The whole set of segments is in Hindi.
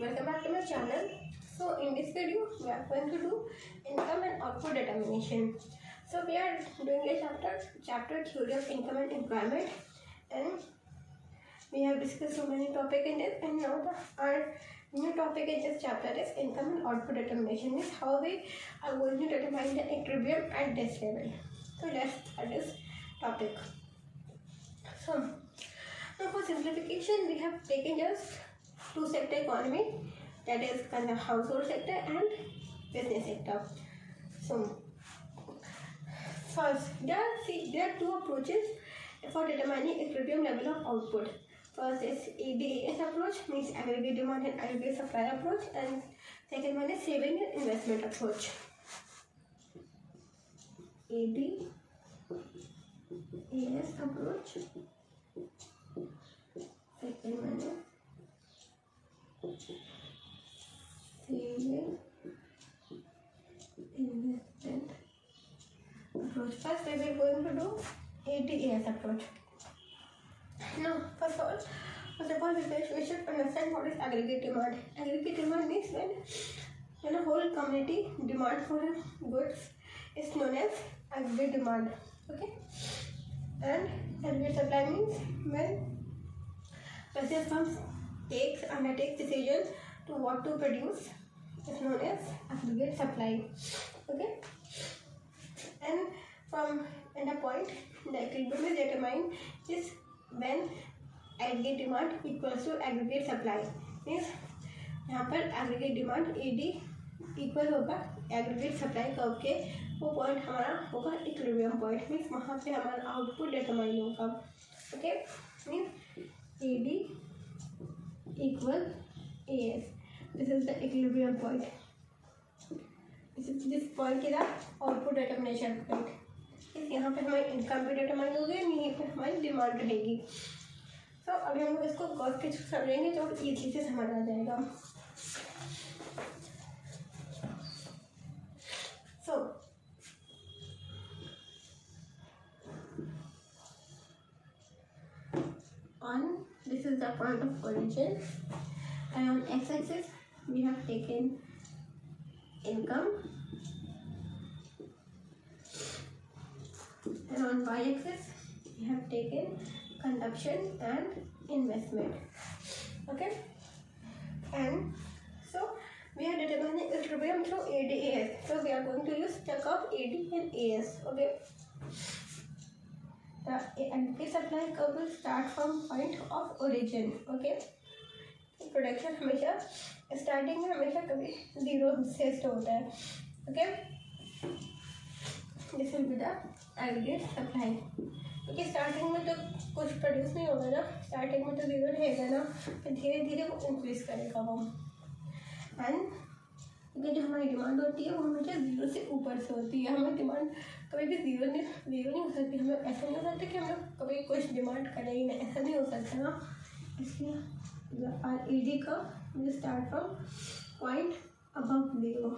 welcome back to my channel. So in this video we are going to do income and output determination. So we are doing a chapter theory of income and employment, and we have discussed so many topics in this, and now our new topic in this chapter is income and output determination, is how we are going to determine the equilibrium at this level. So let's start this topic. So now for simplification we have taken just two-sector economy, that is kind of household sector and business sector. So first there are two approaches for determining equilibrium level of output. First is ADAS approach, means aggregate demand and aggregate supply approach, and second one is saving and investment approach. ADAS approach, second one is saving investment approach. First we are going to do ADAS approach. Now first of all we should understand what is aggregate demand. Aggregate demand means when a whole community demand for goods is known as aggregate demand. Okay, and aggregate supply means when purchase firms undertakes decision to what to produce is known as aggregate supply. Okay, and from the point the equilibrium is determined is when aggregate demand equals to aggregate supply, means यहाँ पर aggregate demand AD इक्वल होगा aggregate supply कर्व के, वो पॉइंट हमारा होगा equilibrium point, मीन्स वहाँ पे हमारा आउटपुट डिटरमाइन होगा. Okay, means AD equal AS, this is the equilibrium point. This point के साथ आउटपुट डिटर्मिनेशन पॉइंट. यहाँ पे हमारी इनकम भी डिटरमाइन होगी, यहीं पे हमारी डिमांड रहेगी. तो अभी हम लोग इसको कर्व के थ्रू समझेंगे तो इजी से समझ आ जाएगा. सो on this is the point of origin, and on x-axis we have taken income, and on y-axis we have taken consumption and investment. Okay, and so we are determining equilibrium through ADAS. So we are going to use the curve AD and AS. Okay, the aggregate supply curve will start from point of origin. Okay, production हमेशा स्टार्टिंग में हमेशा कभी जीरो से स्टार्ट होता है. Okay, this will be the aggregate supply. क्योंकि स्टार्टिंग में तो कुछ प्रोड्यूस नहीं होगा ना, स्टार्टिंग में तो जीरो रहेगा ना, फिर धीरे धीरे वो इंक्रीज करेगा वो. एंड क्योंकि जो हमारी डिमांड होती है वो हमेशा जीरो से ऊपर से होती है. हमारी डिमांड कभी भी जीरो नहीं हो सकती. हमें ऐसा नहीं हो सकता कि हम लोग कभी कुछ डिमांड करें ही नहीं, ऐसा नहीं हो सकता ना. इसलिए our AD curve will start from point above zero.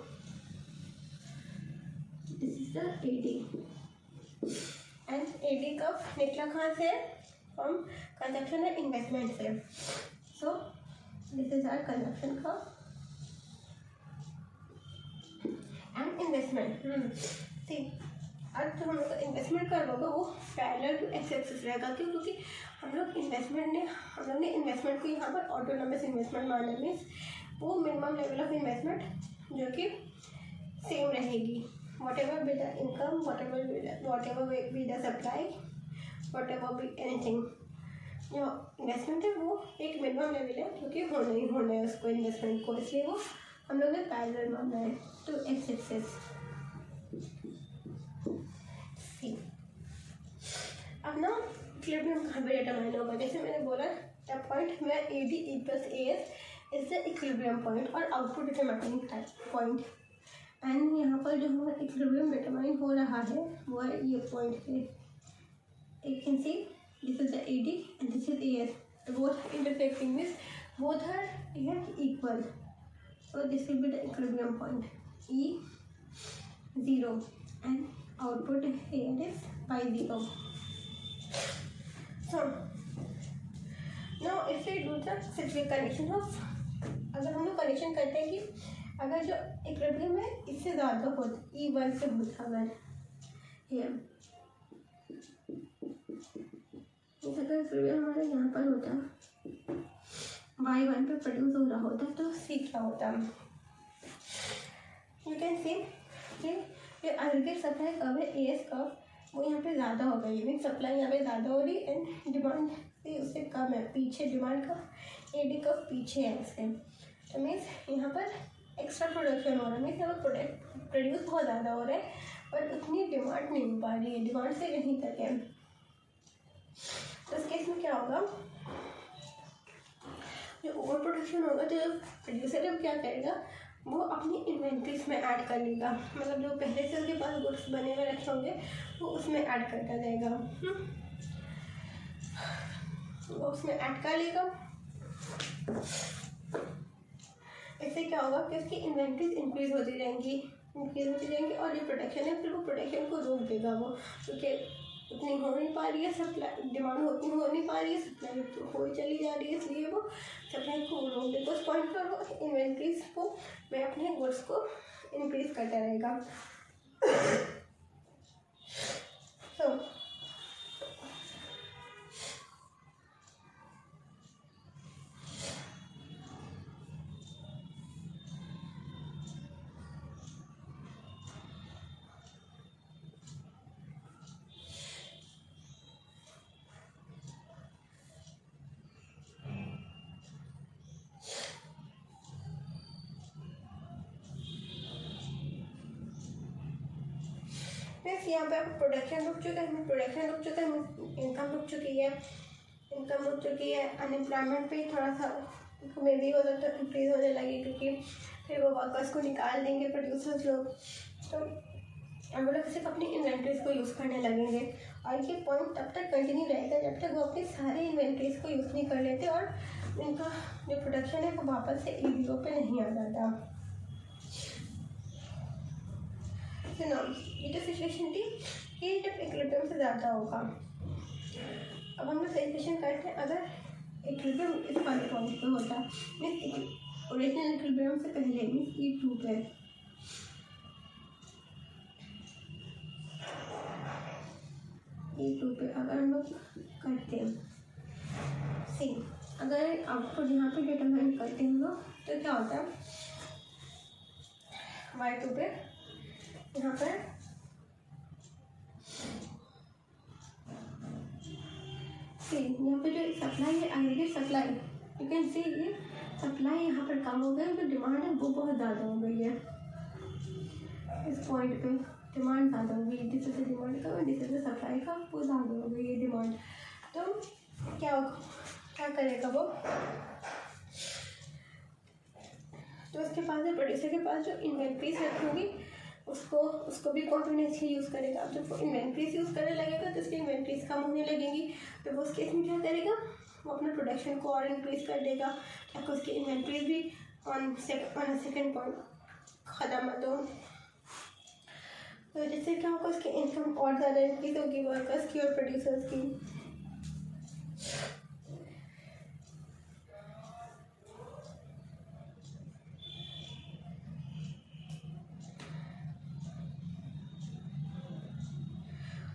This is the AD, and AD curve निकला कहाँ से? From consumption and investment से. So this is our consumption curve and investment. See, अब जो हम लोग का इन्वेस्टमेंट कर्व होगा वो पैरेलल टू एक्स एक्सिस रहेगा. क्यों? क्योंकि हम लोग ने इन्वेस्टमेंट को यहाँ पर ऑटोनोमस इन्वेस्टमेंट माना, मीन्स वो मिनिमम लेवल ऑफ इन्वेस्टमेंट जो कि सेम रहेगी. What ever be the income, what ever be the supply, what ever be anything, जो इन्वेस्टमेंट है वो एक मिनिमम लेवल है जो कि होना ही होना है उसको, इन्वेस्टमेंट को. इसलिए वो हम लोग ने पैरेलल माना है टू एक्स एक्सिस. अब ना इक्विलिब्रियम कहाँ पे डिटरमाइन होगा? जैसे मैंने बोला the point where AD equals AS is the equilibrium point और आउटपुट डिटरमाइनिंग पॉइंट. एंड यहाँ पर जो हमारा इक्विलिब्रियम डिटरमाइन हो रहा है वो है ये पॉइंट पे. You can see this is the AD and this is AS. Both intersecting means both are equal. So this will be the equilibrium point E0, and output here is y0. So now if we do the physical condition of अगर हम लोग कनेक्शन करते हैं कि अगर जो इक्विलिब्रियम है इससे ज़्यादा हो E1 से होता अगर ये अगर इक्विलिब्रियम हमारा यहाँ पर होता Y1 पे प्रोड्यूस हो रहा होता तो C क्या होता। यू कैन सी कि ये एग्रीगेट सप्लाई कर्व है AS कर्व वो यहाँ पे ज़्यादा होगा, ये मीन सप्लाई यहाँ पे ज़्यादा हो रही एंड डिमांड भी उससे कम है, पीछे डिमांड का AD कर्व पीछे है इससे, तो मीन्स यहाँ पर एक्स्ट्रा प्रोडक्शन हो रहा है, मीन्स यहाँ पर प्रोडक्ट प्रोड्यूस बहुत ज़्यादा हो रहा है पर उतनी डिमांड नहीं हो पा रही है, डिमांड से कहीं तक है। तो इस केस में क्या होगा, जो ओवर प्रोडक्शन होगा तो प्रोड्यूसर अब क्या करेगा वो अपनी इन्वेंट्रीज में ऐड कर लेगा, मतलब जो पहले से उसके पास गुड्स बने हुए रखे होंगे वो उसमें ऐड करता जाएगा, वो उसमें ऐड कर लेगा। इससे क्या होगा कि उसकी इन्वेंट्रीज इंक्रीज होती जाएंगी और जो प्रोडक्शन है फिर वो प्रोडक्शन को रोक देगा वो, क्योंकि उतनी हो नहीं पा रही है सप्लाई, डिमांड उतनी हो नहीं पा रही है, सप्लाई तो हो चली जा रही है, इसलिए वो सप्लाई को रोक देगा उस पॉइंट पर, वो इन्वेंट्रीज को मैं अपने गुड्स को इंक्रीज करता रहेगा। तो यहाँ पे आपको प्रोडक्शन रुक चुका है, इनकम रुक चुकी है, अनएम्प्लॉयमेंट पे थोड़ा सा मे भी हो सकता है इंक्रीज होने लगे, क्योंकि फिर वो वर्कर्स को निकाल देंगे प्रोड्यूसर्स लोग, तो हम लोग सिर्फ अपनी इन्वेंट्रीज को यूज़ करने लगेंगे और ये पॉइंट तब तक कंटिन्यू रहेगा जब तक वो अपनी सारी इन्वेंट्रीज को यूज़ नहीं कर लेते और इनका जो प्रोडक्शन है वो वापस से EBO पे नहीं आ जाता। ये तो सिचुएशन थी कि जब इक्विलिब्रियम से ज़्यादा होगा। अब हम लोग सिचुएशन करते हैं अगर इक्विलिब्रियम इस वाले पॉइंट पे होता, मीन्स ओरिजिनल इक्विलिब्रियम से पहले मीन्स E2 पे, अगर हम लोग करते हैं सेम, अगर आउटपुट यहाँ पे डिटरमाइन करते हैं हम लोग तो क्या होता है Y2 पे यहाँ पर यहाँ पे जो सप्लाई है एग्रीगेट सप्लाई, यू कैन सी ये सप्लाई यहाँ पर कम हो गई, जो डिमांड है वो बहुत ज़्यादा हो गई है, इस पॉइंट पे डिमांड ज़्यादा हो गई, जिससे से डिमांड का जिससे से सप्लाई का वो ज़्यादा हो गई है डिमांड। तो क्या करेगा वो, तो उसके पास जो प्रोड्यूसर के पास जो इन्वेंट्रीज रखी होगी उसको भी कॉन्टिन्यूसली यूज़ करेगा। अब जब वो इन्वेंट्रीज यूज़ करने लगेगा तो उसकी इन्वेंट्रीज कम होने लगेंगी, तो वो उस केस में क्या करेगा वो अपने प्रोडक्शन को और इंक्रीज कर देगा ताकि उसकी इन्वेंट्रीज भी ऑन सेकेंड पॉइंट ख़त्म हो। तो जिससे क्या होगा उसकी इनकम और ज़्यादा इंक्रीज होगी वर्कर्स की और प्रोड्यूसर्स की।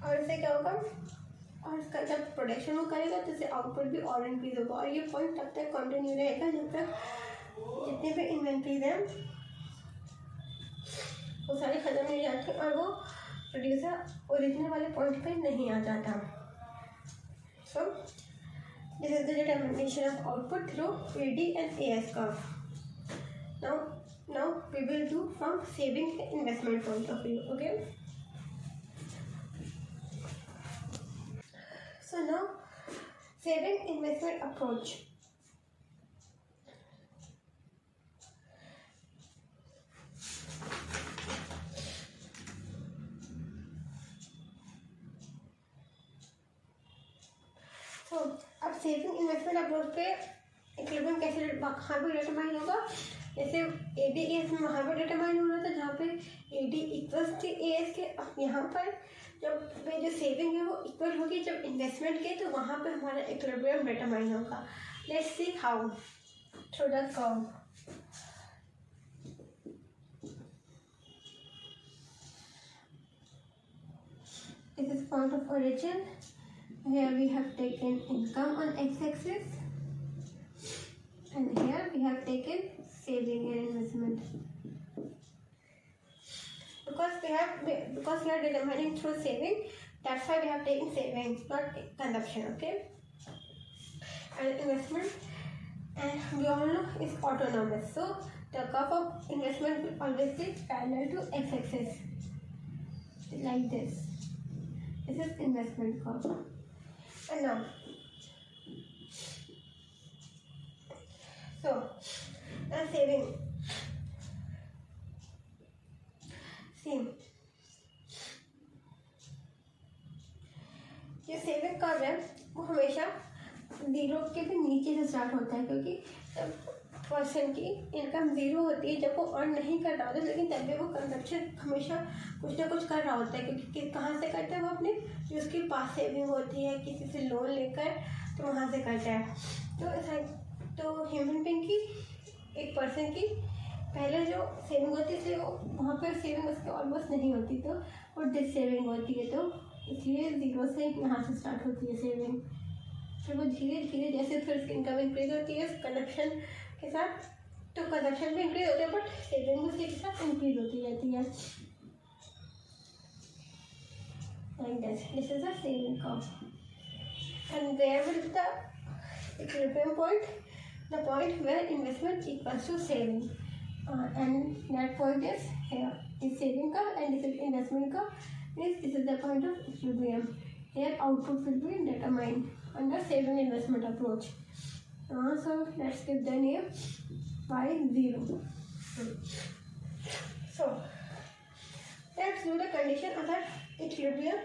और इससे क्या होगा और इसका जब प्रोडक्शन वो करेगा तो इससे आउटपुट भी और इंक्रीज होगा और ये पॉइंट तब तक कंटिन्यू रहेगा जब तक जितने भी इन्वेंट्रीज हैं वो सारे ख़त्म नहीं जाते और वो प्रोड्यूसर ओरिजिनल वाले पॉइंट पे नहीं आ जाता। So this is the determination of output through AD and AS curve. Now we will do from saving investment point of view. Okay. So now saving investment approach. तो अब सेविंग इन्वेस्टमेंट अप्रोच पे इक्विलिब्रियम कैसे कहाँ पे डिटरमाइन होगा, जैसे AD/AS में वहाँ पे डिटरमाइन हो रहा था जहाँ पे AD इक्वल्स टू AS के। अब यहाँ पर जब जो सेविंग है वो इक्वल होगी जब इन्वेस्टमेंट के, तो वहाँ पे हमारा इक्विलिब्रियम डिटरमाइन होगा। Let's see how through the curve. This is point of origin. Here we have taken income on x-axis, and here we have taken saving and investment. Because we are determining through saving, that's why we have taken saving, not consumption. Okay. And investment, and we all know, is autonomous. So the curve of investment will always be parallel to x-axis, like this. This is investment curve. And now, so saving, same. ये सेविंग कर्व है वो हमेशा जीरो के भी नीचे से स्टार्ट होता है, क्योंकि पर्सन की इनकम जीरो होती है जब वो अर्न नहीं कर रहा होता है, लेकिन तब भी वो कंजप्शन हमेशा कुछ ना कुछ कर रहा होता है, क्योंकि कहाँ से करता है वो अपने जो उसके पास सेविंग होती है किसी से लोन लेकर, तो वहाँ से करता है। तो ह्यूमन बीइंग की, एक पर्सन की पहले जो सेविंग होती थी वो वहाँ पर सेविंग उसकी ऑलमोस्ट नहीं होती, तो वो डिस सेविंग होती है, तो इसलिए जीरो से यहाँ से स्टार्ट होती है सेविंग। फिर वो धीरे धीरे जैसे फिर उसकी इनकम इंक्रीज होती है कंजप्शन के साथ, तो कंजप्शन भी इंक्रीज होता है बट सेविंग भी उसी के साथ इंक्रीज होती रहती है। Like this is a saving curve, and there will be the equilibrium point, the point where investment equals to saving, and that point is here. Is saving curve and this is investment curve. This is the point of equilibrium. Here output will be determined under saving investment approach. So let's give the name y0. So let's do the condition under equilibrium.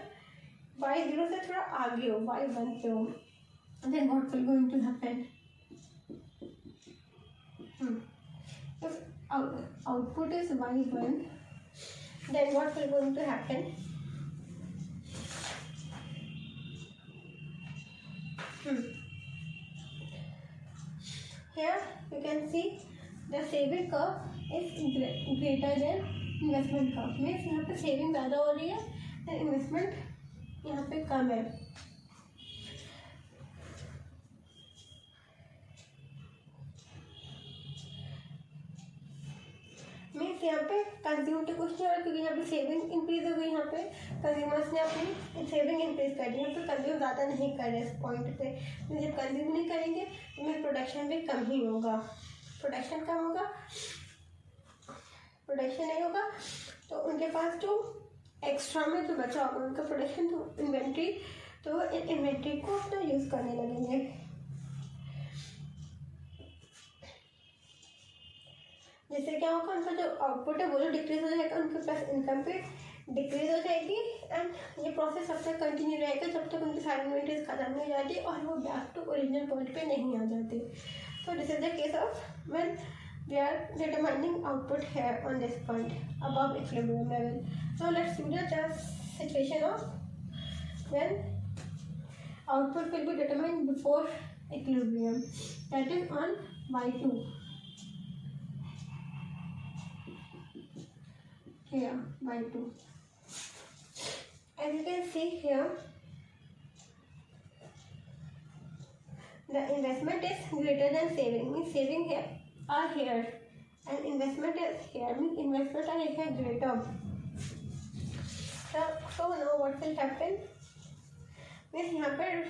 y0 से थोड़ा आगे हो, y1 पे हो, then what will going to happen? If output is y1, then what will going to happen? Here you can see the saving curve is greater than investment curve. Means यहाँ पे saving ज़्यादा हो रही है and investment यहाँ पे कम है। मीन्स यहाँ पे कंज्यूम तो कुछ नहीं हो रहा, क्योंकि यहाँ पे सेविंग इंक्रीज हो गई, यहाँ पे कंज्यूमर्स ने अपनी सेविंग इंक्रीज कर दी, यहाँ पे कंज्यूम ज़्यादा नहीं कर रहे इस पॉइंट पे। जब कंज्यूम नहीं करेंगे तो में प्रोडक्शन भी कम ही होगा, प्रोडक्शन कम होगा, प्रोडक्शन नहीं होगा, तो उनके पास जो एक्स्ट्रा में जो बचा होगा उनका प्रोडक्शन, तो इन्वेंट्री, तो वो इन्वेंट्री को अपना यूज़ करने लगेंगे। जिससे क्या होगा, उनका जो आउटपुट है वो जो डिक्रीज हो जाएगा, उनके पास इनकम पे डिक्रीज हो जाएगी, एंड ये प्रोसेस तब तक कंटिन्यू रहेगा जब तक उनकी सारी इन्वेंट्रीज खत्म नहीं हो जाती और वो बैक टू ओरिजिनल पॉइंट पे नहीं आ जाती। So this is the case of when we are determining output here on this point above equilibrium level. So let's do the just situation of when output will be determined before equilibrium, that is on y2. Here y2. As you can see here, the investment is greater than saving, means saving here are here and investment is here, means investment are here greater. So now what will happen, means यहाँ पर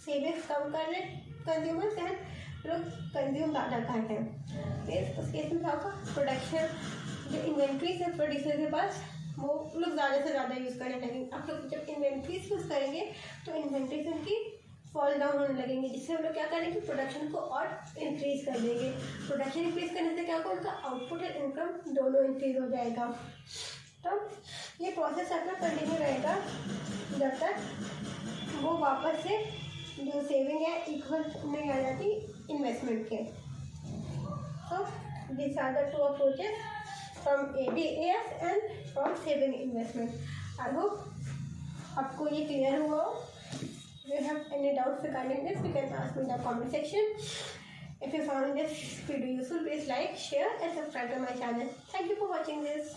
सेविंग्स कम कर रहे कंज्यूमर्स हैं, लोग कंज्यूम ज़्यादा कर रहे हैं, फिर उस केस में क्या होगा, प्रोडक्शन जो इन्वेंट्रीज है प्रोड्यूसर के पास वो लोग ज़्यादा से ज़्यादा यूज़ करने लगेंगे। आप लोग जब इन्वेंट्रीज यूज़ करेंगे तो इन्वेंट्रीज उनकी फॉल डाउन होने लगेंगे, जिससे हम लोग क्या करेंगे, प्रोडक्शन को और इंक्रीज कर देंगे। प्रोडक्शन इंक्रीज करने से क्या होगा, उनका आउटपुट और इनकम दोनों इंक्रीज हो जाएगा। तो ये प्रोसेस अपना कंटिन्यू रहेगा जब तक वो वापस से जो सेविंग है इक्वल नहीं आ जाती इन्वेस्टमेंट के। So these are the two approaches from ADAS and from saving investment. I hope आपको ये क्लियर हुआ हो। If you have any doubts regarding this, you can ask me in the comment section. If you found this video useful, please like, share and subscribe to my channel. Thank you for watching this.